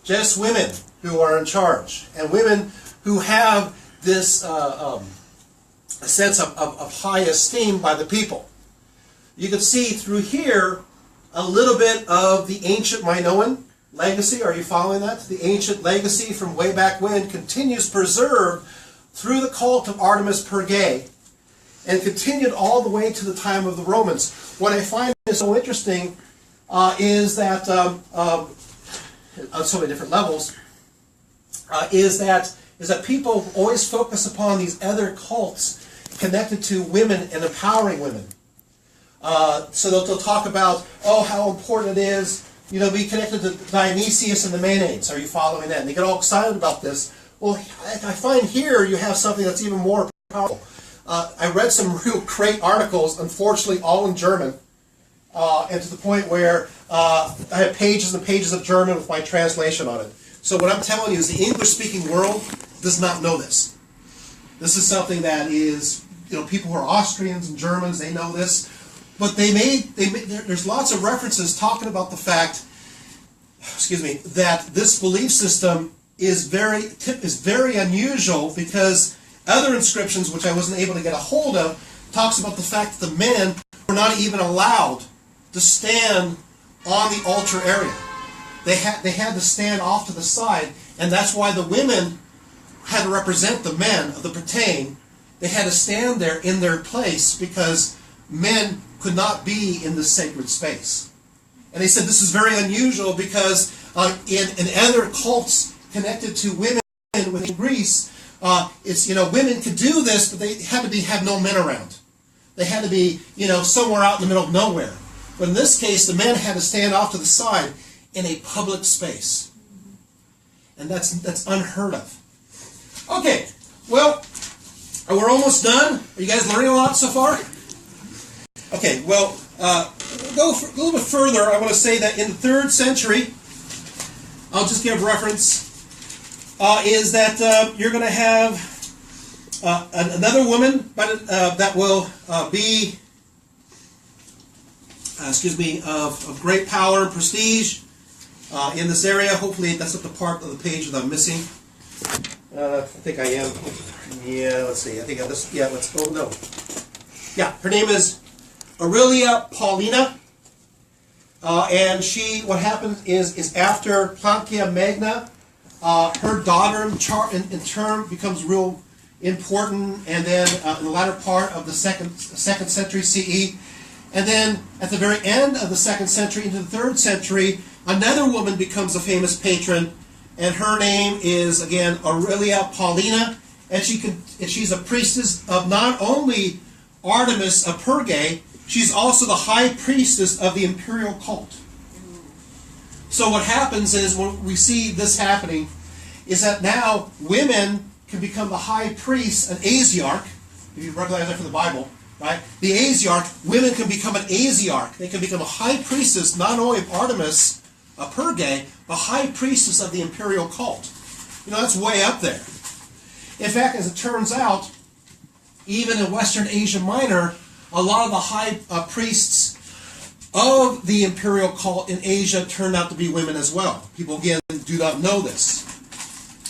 just women who are in charge, and women who have this a sense of high esteem by the people. You can see through here a little bit of the ancient Minoan legacy. Are you following that? The ancient legacy from way back when continues preserved through the cult of Artemis Perge and continued all the way to the time of the Romans. What I find is so interesting is that, on so many different levels, is that people always focus upon these other cults connected to women and empowering women. So they'll talk about, oh, how important it is, be connected to Dionysius and the Maenads. Are you following that? And they get all excited about this. Well, I find here you have something that's even more powerful. I read some real great articles, unfortunately all in German, and to the point where I have pages and pages of German with my translation on it. So what I'm telling you is the English-speaking world does not know this. This is something that is, people who are Austrians and Germans, they know this. But there's lots of references talking about the fact, that this belief system is very unusual, because other inscriptions, which I wasn't able to get a hold of, talks about the fact that the men were not even allowed to stand on the altar area. They had to stand off to the side, and that's why the women had to represent the men of the pertain. They had to stand there in their place because men could not be in the sacred space. And they said this is very unusual because in other cults connected to women within Greece, women could do this, but they had to have no men around. They had to be somewhere out in the middle of nowhere. But in this case, the men had to stand off to the side in a public space, and that's unheard of. Okay, well, we're almost done. Are you guys learning a lot so far? Okay, well, go a little bit further. I want to say that in the 3rd century, I'll just give reference, is that you're going to have another woman that will be, of great power and prestige in this area. Hopefully that's not the part of the page that I'm missing. I think I am. Yeah, let's see. I think I just, yeah, let's go, no. Yeah, her name is Aurelia Paulina, and what happened is after Plancia Magna, her daughter in turn becomes real important, and then in the latter part of the second century CE, and then at the very end of the 2nd century into the 3rd century, another woman becomes a famous patron, and her name is again Aurelia Paulina, and she's a priestess of not only Artemis of Perge, she's also the high priestess of the imperial cult. So what happens is, when we see this happening, is that now women can become the high priest, an asiarch, if you recognize that from the Bible, right? The asiarch, women can become an asiarch. They can become a high priestess, not only of Artemis of Perge, but high priestess of the imperial cult. That's way up there. In fact, as it turns out, even in Western Asia Minor, a lot of the high priests of the imperial cult in Asia turned out to be women as well. People, again, do not know this.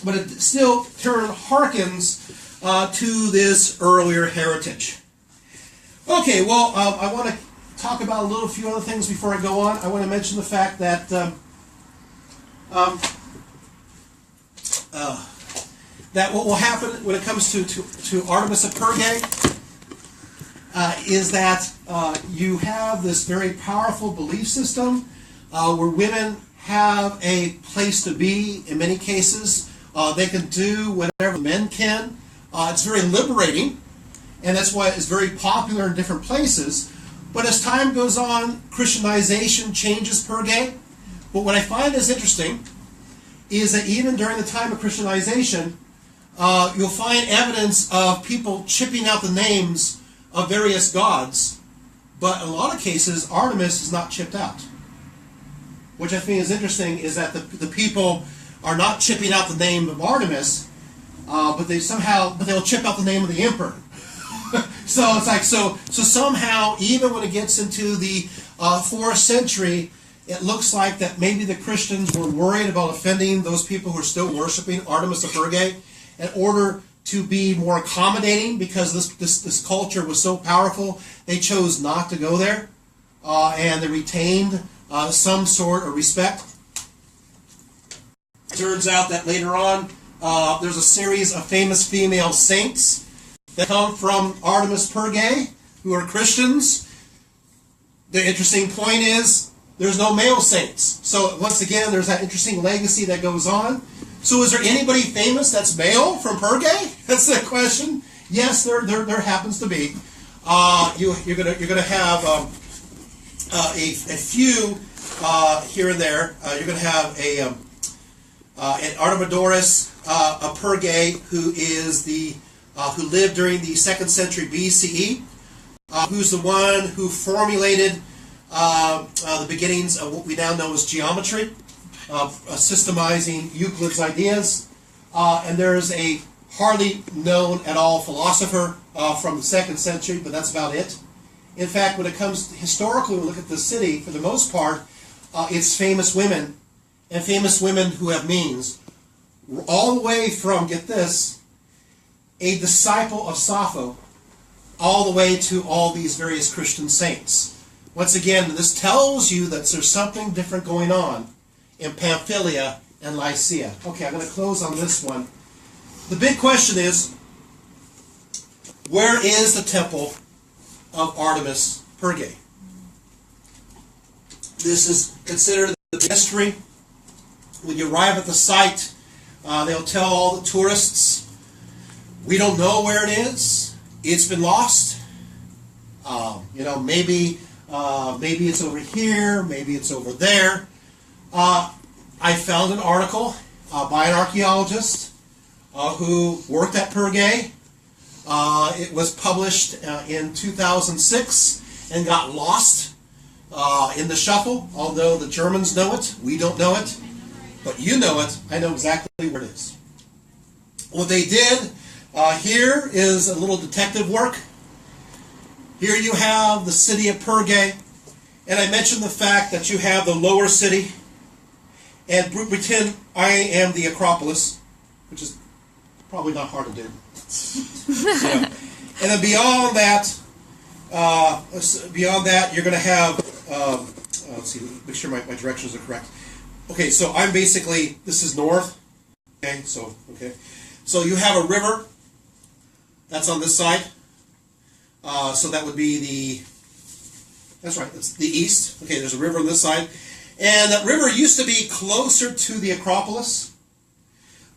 But it still harkens to this earlier heritage. Okay, well, I want to talk about a few other things before I go on. I want to mention the fact that that what will happen when it comes to Artemis of Perge is that you have this very powerful belief system where women have a place to be in many cases. They can do whatever men can. It's very liberating, and that's why it's very popular in different places. But as time goes on, Christianization changes Perge. But what I find is interesting is that even during the time of Christianization, you'll find evidence of people chipping out the names of various gods, but in a lot of cases, Artemis is not chipped out. Which I think is interesting is that the people are not chipping out the name of Artemis, but they'll chip out the name of the emperor. So it's like, so somehow, even when it gets into the 4th century, it looks like that maybe the Christians were worried about offending those people who are still worshiping Artemis of Perge in order to be more accommodating, because this culture was so powerful, they chose not to go there, and they retained some sort of respect. It turns out that later on, there's a series of famous female saints that come from Artemis Perge, who are Christians. The interesting point is, there's no male saints. So once again, there's that interesting legacy that goes on. So is there anybody famous that's male from Perge? That's the question. Yes, there happens to be. You're gonna have a few here and there. You're gonna have an Artemidorus of Perge, who is who lived during the 2nd century BCE, who's the one who formulated the beginnings of what we now know as geometry, systemizing Euclid's ideas. And there's a hardly known at all philosopher from the 2nd century, but that's about it. In fact, when it comes to historically, we look at the city, for the most part, it's famous women, and famous women who have means, all the way from, get this, a disciple of Sappho, all the way to all these various Christian saints. Once again, this tells you that there's something different going on in Pamphylia and Lycia. Okay, I'm going to close on this one. The big question is, where is the temple of Artemis Perge? This is considered the mystery. When you arrive at the site, they'll tell all the tourists, we don't know where it is. It's been lost. Maybe it's over here, maybe it's over there. I found an article by an archaeologist who worked at Perge. It was published in 2006 and got lost in the shuffle. Although the Germans know it, we don't know it, but you know it. I know exactly where it is. What they did here is a little detective work. Here you have the city of Perge, and I mentioned the fact that you have the lower city, and pretend I am the Acropolis, which is probably not hard to do. And then beyond that, you're going to have, let's see, make sure my directions are correct. Okay, so I'm basically, this is north. Okay, so you have a river that's on this side. So that would be that's right, that's the east. Okay, there's a river on this side. And that river used to be closer to the Acropolis,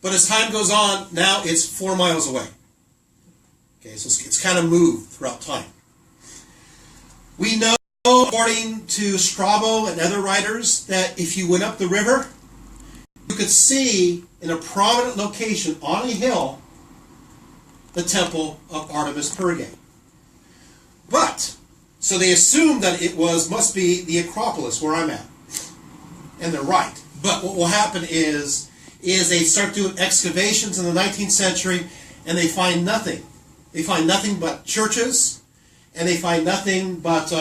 but as time goes on, now it's 4 miles away. Okay, so it's kind of moved throughout time. We know, according to Strabo and other writers, that if you went up the river, you could see in a prominent location on a hill the temple of Artemis Perge. But, so they assume that it must be the Acropolis where I'm at. And they're right. But what will happen is they start doing excavations in the 19th century and they find nothing. They find nothing but churches, and they find nothing but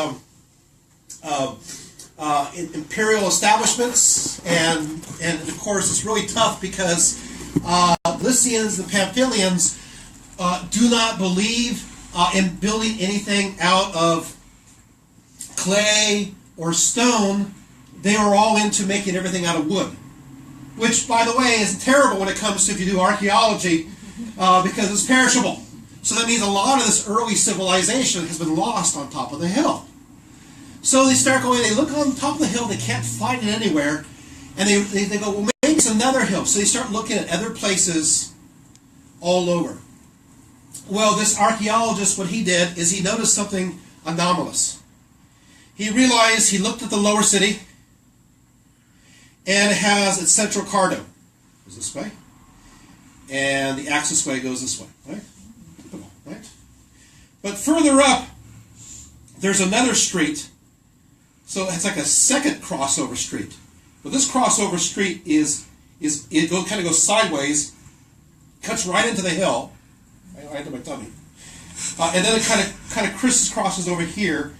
imperial establishments. And of course it's really tough because Lycians, the Pamphylians, do not believe in building anything out of clay or stone. They are all into making everything out of wood, which, by the way, is terrible when it comes to if you do archaeology, because it's perishable. So that means a lot of this early civilization has been lost on top of the hill. So they start going, they look on top of the hill, they can't find it anywhere, and they go, well, maybe it's another hill. So they start looking at other places all over. Well, this archaeologist, what he did is he noticed something anomalous. He realized, he looked at the lower city, and it has its central cardo. It goes this way. And the axis way goes this way. Right? Right? But further up, there's another street. So it's like a second crossover street. But this crossover street kind of goes sideways, cuts right into the hill, right into my tummy, and then it kind of crisscrosses over here,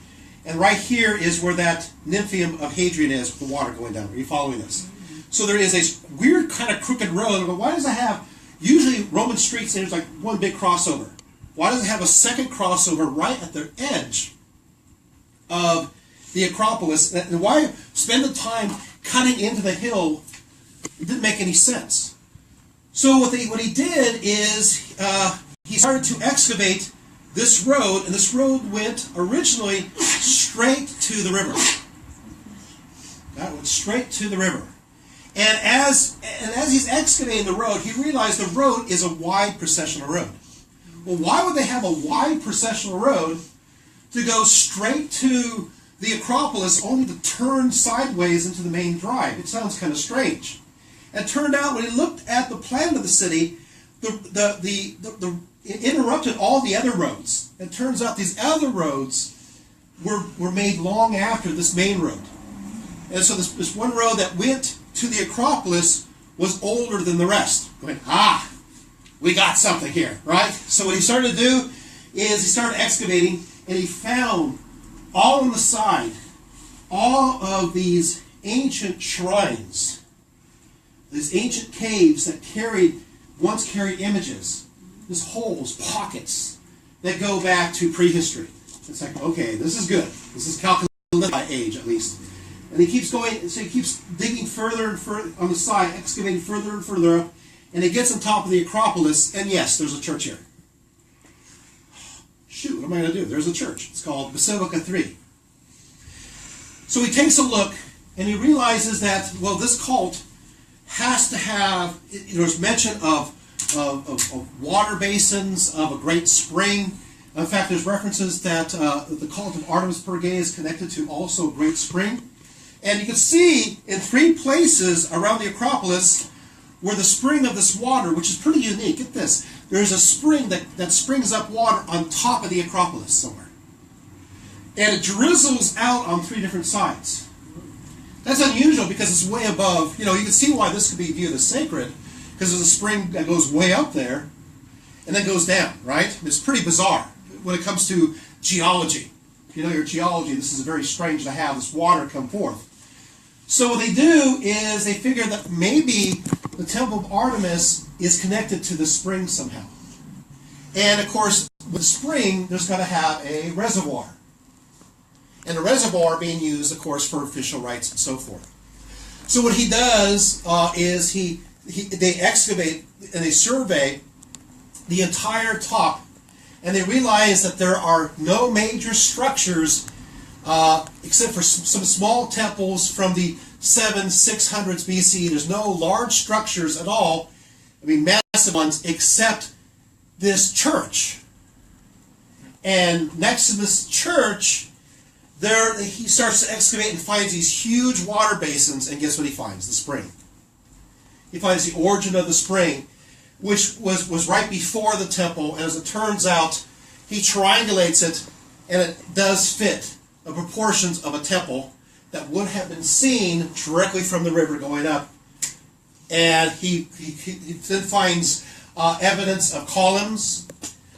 And right here is where that Nymphium of Hadrian is, with the water going down. Are you following this? So there is a weird kind of crooked road, but why does it have, usually Roman streets, there's like one big crossover. Why does it have a second crossover right at the edge of the Acropolis? And why spend the time cutting into the hill? It didn't make any sense. So what he did is he started to excavate this road, and this road went originally straight to the river. That went straight to the river. And as he's excavating the road, he realized the road is a wide processional road. Well, why would they have a wide processional road to go straight to the Acropolis only to turn sideways into the main drive? It sounds kind of strange. And it turned out when he looked at the plan of the city, it interrupted all the other roads. It turns out these other roads were made long after this main road. And so this one road that went to the Acropolis was older than the rest. Going, we got something here, right? So what he started to do is he started excavating, and he found all on the side, all of these ancient shrines, these ancient caves that once carried images, these holes, pockets, that go back to prehistory. It's like, okay, this is good. This is calculated by age, at least. And he keeps going, so he keeps digging further and further on the side, excavating further and further up, and he gets on top of the Acropolis, and yes, there's a church here. Shoot, what am I going to do? There's a church. It's called Basilica 3. So he takes a look, and he realizes that, well, this cult has to have, there's mention of water basins, of a great spring. In fact, there's references that the cult of Artemis of Perge is connected to also a great spring. And you can see in 3 places around the Acropolis where the spring of this water, which is pretty unique. Get this. There's a spring that springs up water on top of the Acropolis somewhere. And it drizzles out on 3 different sides. That's unusual because it's way above. You can see why this could be viewed as sacred, because there's a spring that goes way up there and then goes down, right? It's pretty bizarre when it comes to geology. If you know your geology, this is very strange to have this water come forth. So what they do is they figure that maybe the Temple of Artemis is connected to the spring somehow. And of course, with the spring, there's got to have a reservoir. And the reservoir being used, of course, for official rites and so forth. So what he does is they excavate and they survey the entire top, and they realize that there are no major structures except for some small temples from the 600s BC. There's no large structures at all, massive ones, except this church. And next to this church, he starts to excavate and finds these huge water basins, and guess what he finds? The spring. He finds the origin of the spring, which was right before the temple, and as it turns out, he triangulates it, and it does fit the proportions of a temple that would have been seen directly from the river going up. And he then finds evidence of columns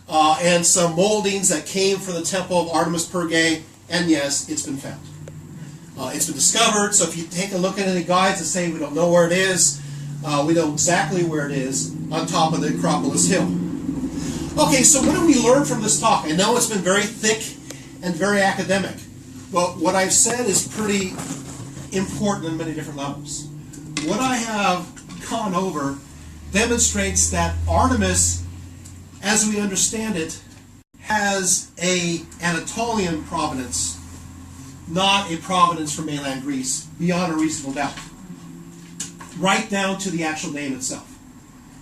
and some moldings that came from the temple of Artemis Perge, and yes, it's been found. It's been discovered, so if you take a look at any guides that say we don't know where it is, we know exactly where it is, on top of the Acropolis Hill. Okay, so what do we learn from this talk? I know it's been very thick and very academic. Well, what I've said is pretty important on many different levels. What I have gone over demonstrates that Artemis, as we understand it, has an Anatolian provenance, not a provenance from mainland Greece, beyond a reasonable doubt. Right down to the actual name itself.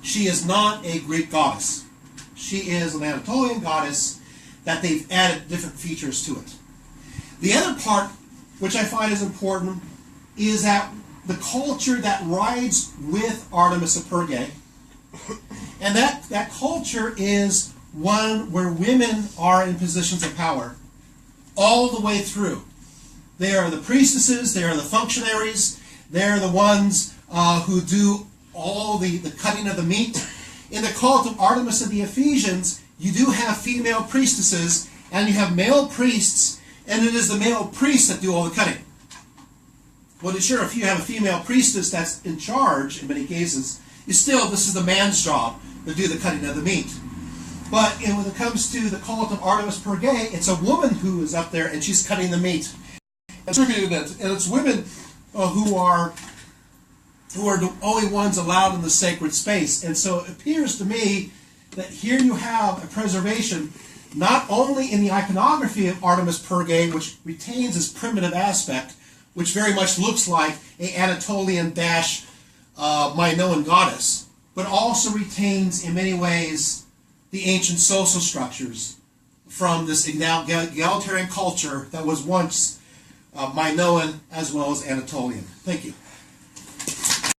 She is not a Greek goddess. She is an Anatolian goddess that they've added different features to it. The other part, which I find is important, is that the culture that rides with Artemis of Perge, and that culture is one where women are in positions of power all the way through. They are the priestesses, they are the functionaries, they are the ones who do all the cutting of the meat. In the cult of Artemis of the Ephesians, you do have female priestesses, and you have male priests and it is the male priests that do all the cutting. Well, sure, if you have a female priestess that's in charge in many cases, this is the man's job to do the cutting of the meat. But when it comes to the cult of Artemis Perge, it's a woman who is up there and she's cutting the meat. And it's women who are the only ones allowed in the sacred space. And so it appears to me that here you have a preservation not only in the iconography of Artemis Perge, which retains its primitive aspect, which very much looks like an Anatolian Minoan goddess, but also retains in many ways the ancient social structures from this egalitarian culture that was once Minoan as well as Anatolian. Thank you.